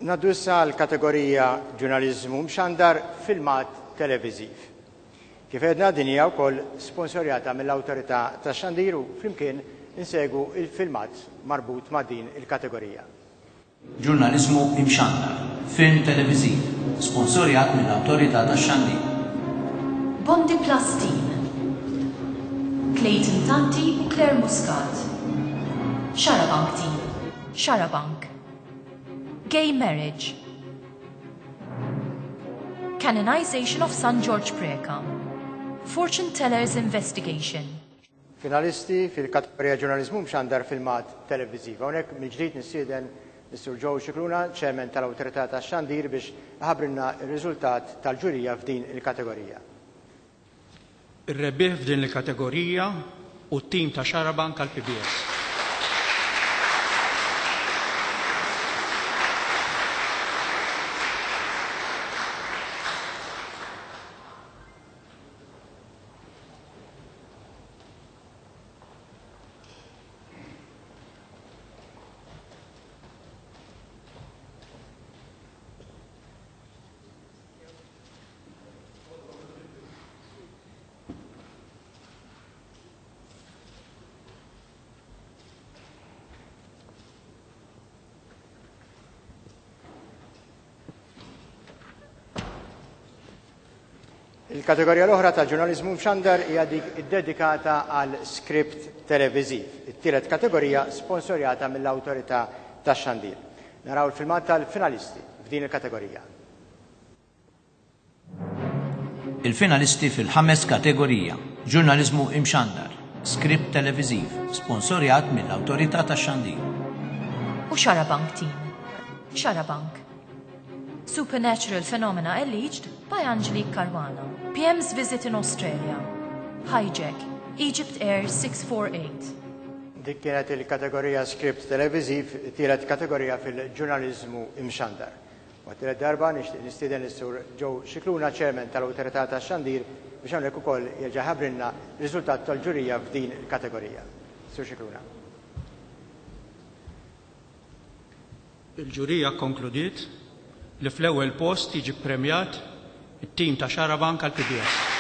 Naddu issa l-kategorija ġurnaliżmu mxandar filmat televiżiv. Kif għedna din hija wkoll sponsorjata mill-Awtorità tax-Xandir u flimkien insegu il-filmat marbut ma' din il-kategorija. Ġurnaliżmu imxandar, film televiżiv, sponsorjat mill-Awtorità tax-Xandir. Bondi Plastin, Clayton Tanti u Claire Muscat. Xarabank Team, Xarabank. Gay Marriage. Canonization of San George Preka. Fortune Tellers Investigation. Finalisti fil-kategorija ġurnaliżmu mxandar filmat televiżiv. Hawnhekk mill-ġdid nistieden Mr. Joe Scicluna, Chairman tal-Awtorità tax-Xandir biex ħabrilna r-riżultat tal-ġurija f'din il-kategorija. Ir-rebbieħ f'din il-kategorija u t-tim ta' Xarabank għall-PBS. Il-kategorija l-oħra tal-ġurnaliżmu mxandar hija dik iddedikata għal skript televiżiv. It-tielet kategorija sponsorjata mill-Awtorità tax-Xandir. Naraw il-filmat tal-finalisti f'din il-kategorija. Il-finalisti fil-5 kategorija, ġurnaliżmu imxandar, skript televiżiv, sponsorjat mill-Awtorità tax-Xandir. U Xarabank Team, Xarabank. Supernatural Phenomena alleged by Angelique Caruana. PM's visit in Australia. Hijack, Egypt Air 648. Dik kienet il-kategorija skript televiżiv, tielet kategorija fil-ġurnaliżmu imxandar. U tielet darba nistieden is-Sur Joe Scicluna, Chairman tal-Awtorità tax-Xandir, biex hawnhekk ukoll jerġa' ħabbrilna r-riżultat tal-ġurija f'din il-kategorija. Sur Scicluna. Il-ġurija konkludiet li fl-ewwel post jiġi premjat it-tim ta' Xarabank għall-PBS.